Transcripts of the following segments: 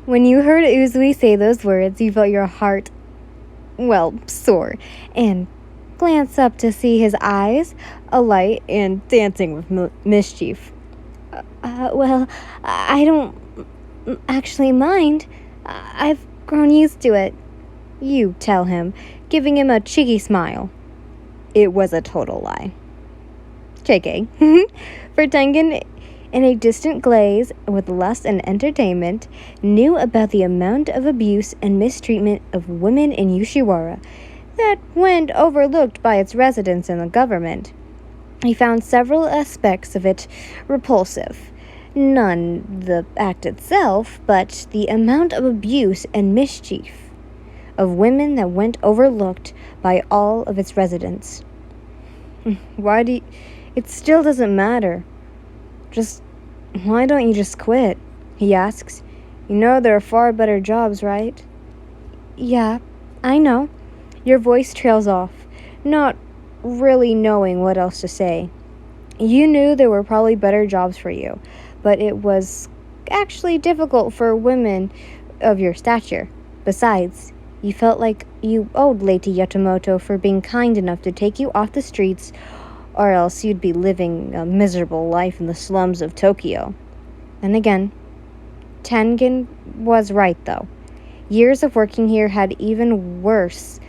When you heard Uzui say those words, you felt your heart, soar, and glance up to see his eyes alight and dancing with mischief. I don't actually mind. I've grown used to it. You tell him, giving him a cheeky smile. It was a total lie. JK. For Tengen, in a distant glaze with lust and entertainment, knew about the amount of abuse and mistreatment of women in Yushiwara that went overlooked by its residents and the government. He found several aspects of it repulsive. None the act itself, but the amount of abuse and mischief of women that went overlooked by all of its residents. It still doesn't matter. Why don't you just quit? He asks. You know there are far better jobs, right? Yeah, I know. Your voice trails off, not really knowing what else to say. You knew there were probably better jobs for you, but it was actually difficult for women of your stature. Besides, you felt like you owed Lady Yatamoto for being kind enough to take you off the streets, or else you'd be living a miserable life in the slums of Tokyo. And again, Tengen was right, though. Years of working here had even worse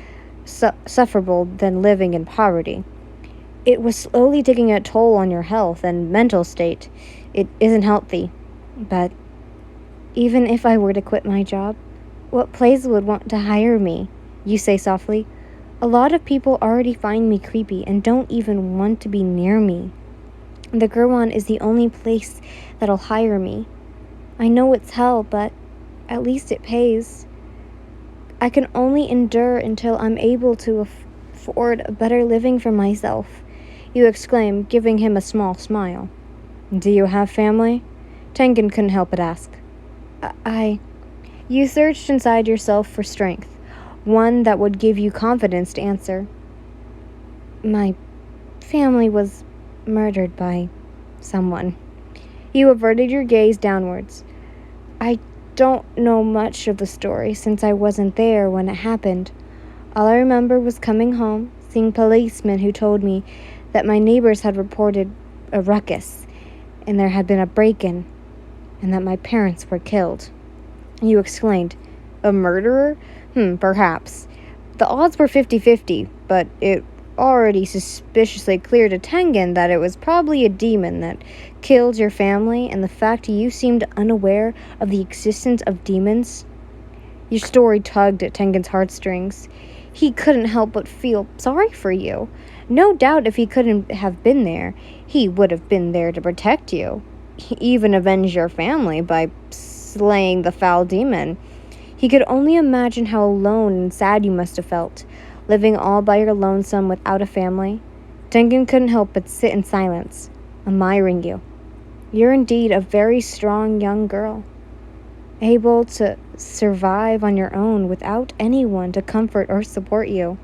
sufferable than living in poverty. It was slowly taking a toll on your health and mental state. It isn't healthy. But even if I were to quit my job, what place would want to hire me? You say softly. A lot of people already find me creepy and don't even want to be near me. The Gurwan is the only place that'll hire me. I know it's hell, but at least it pays. I can only endure until I'm able to afford a better living for myself, you exclaim, giving him a small smile. Do you have family? Tengen couldn't help but ask. You searched inside yourself for strength, one that would give you confidence to answer. My family was murdered by someone. You averted your gaze downwards. I don't know much of the story since I wasn't there when it happened. All I remember was coming home, seeing policemen who told me that my neighbors had reported a ruckus, and there had been a break-in, and that my parents were killed. You exclaimed, a murderer? Perhaps. The odds were 50-50, but it already suspiciously clear to Tengen that it was probably a demon that killed your family, and the fact you seemed unaware of the existence of demons. Your story tugged at Tengen's heartstrings. He couldn't help but feel sorry for you. No doubt if he couldn't have been there, he would have been there to protect you, even avenge your family by slaying the foul demon. He could only imagine how alone and sad you must have felt, living all by your lonesome without a family. Tengen couldn't help but sit in silence, admiring you. You're indeed a very strong young girl, able to survive on your own without anyone to comfort or support you.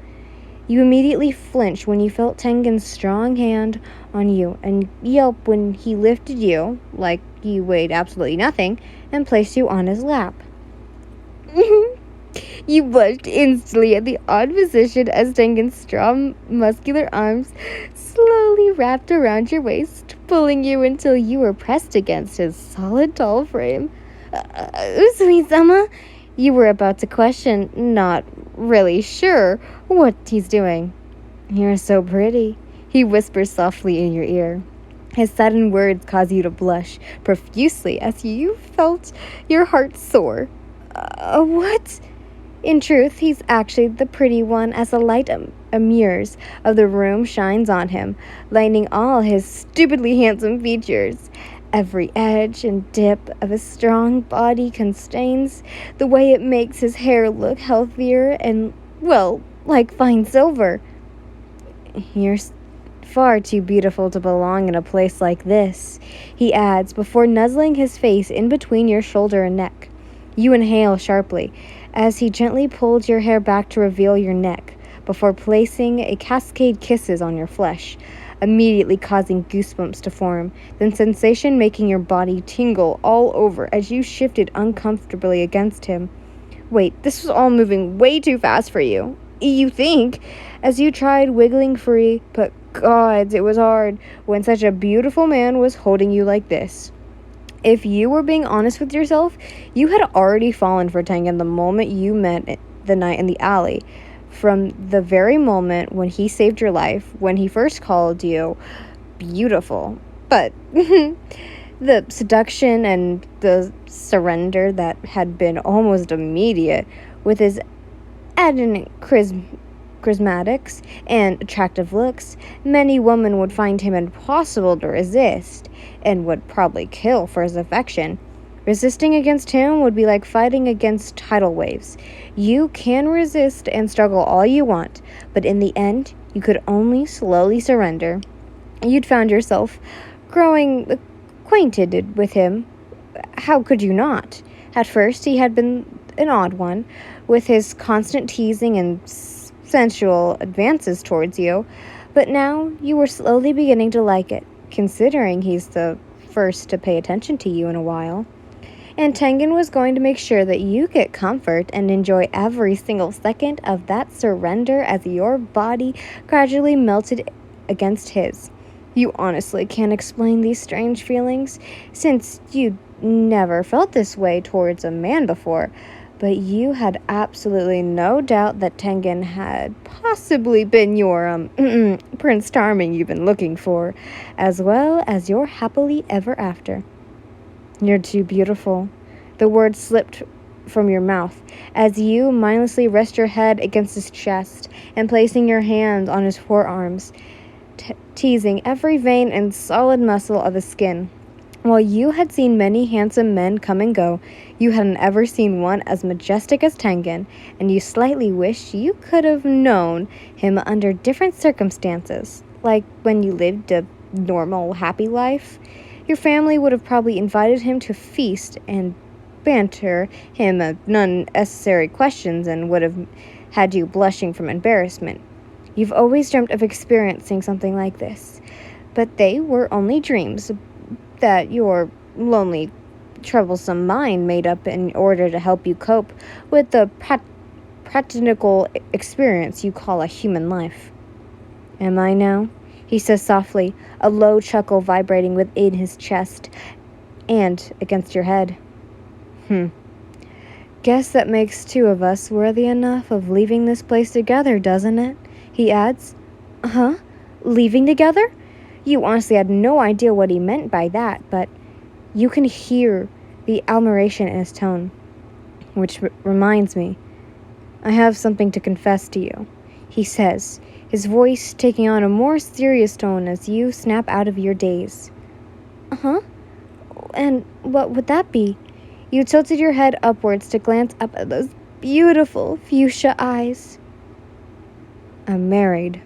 You immediately flinched when you felt Tengen's strong hand on you and yelped when he lifted you, like you weighed absolutely nothing, and placed you on his lap. You blushed instantly at the odd position as Tengen's strong, muscular arms slowly wrapped around your waist, pulling you until you were pressed against his solid, tall frame. Uzui-sama, you were about to question, not really sure what he's doing. You're so pretty, he whispers softly in your ear. His sudden words cause you to blush profusely as you felt your heart soar. What? In truth, he's actually the pretty one as the light mirrors of the room shines on him, lighting all his stupidly handsome features. Every edge and dip of his strong body constrains the way it makes his hair look healthier and, like fine silver. You're far too beautiful to belong in a place like this, he adds before nuzzling his face in between your shoulder and neck. You inhale sharply as he gently pulled your hair back to reveal your neck before placing a cascade kisses on your flesh. immediately causing goosebumps to form, then sensation making your body tingle all over as you shifted uncomfortably against him. Wait, this was all moving way too fast for you. You think, as you tried wiggling free, but gods, it was hard when such a beautiful man was holding you like this. If you were being honest with yourself, you had already fallen for Tengen the moment you met the night in the alley. From the very moment when he saved your life, when he first called you beautiful. But the seduction and the surrender that had been almost immediate, with his added charismatics and attractive looks, many women would find him impossible to resist and would probably kill for his affection. Resisting against him would be like fighting against tidal waves. You can resist and struggle all you want, but in the end, you could only slowly surrender. You'd found yourself growing acquainted with him. How could you not? At first, he had been an odd one, with his constant teasing and sensual advances towards you, but now you were slowly beginning to like it, considering he's the first to pay attention to you in a while. And Tengen was going to make sure that you get comfort and enjoy every single second of that surrender as your body gradually melted against his. You honestly can't explain these strange feelings, since you never felt this way towards a man before, but you had absolutely no doubt that Tengen had possibly been your, Prince Charming you've been looking for, as well as your happily ever after. You're too beautiful. The words slipped from your mouth as you mindlessly rest your head against his chest and placing your hands on his forearms, teasing every vein and solid muscle of his skin. While you had seen many handsome men come and go, you hadn't ever seen one as majestic as Tengen, and you slightly wished you could have known him under different circumstances, like when you lived a normal, happy life. Your family would have probably invited him to feast and banter him unnecessary questions and would have had you blushing from embarrassment. You've always dreamt of experiencing something like this, but they were only dreams that your lonely, troublesome mind made up in order to help you cope with the practical experience you call a human life. Am I now? He says softly, a low chuckle vibrating within his chest and against your head. Guess that makes two of us worthy enough of leaving this place together, doesn't it? He adds. Huh? Leaving together? You honestly had no idea what he meant by that, but you can hear the admiration in his tone. Which reminds me, I have something to confess to you, he says, his voice taking on a more serious tone as you snap out of your daze. Uh-huh? And what would that be? You tilted your head upwards to glance up at those beautiful fuchsia eyes. I'm married.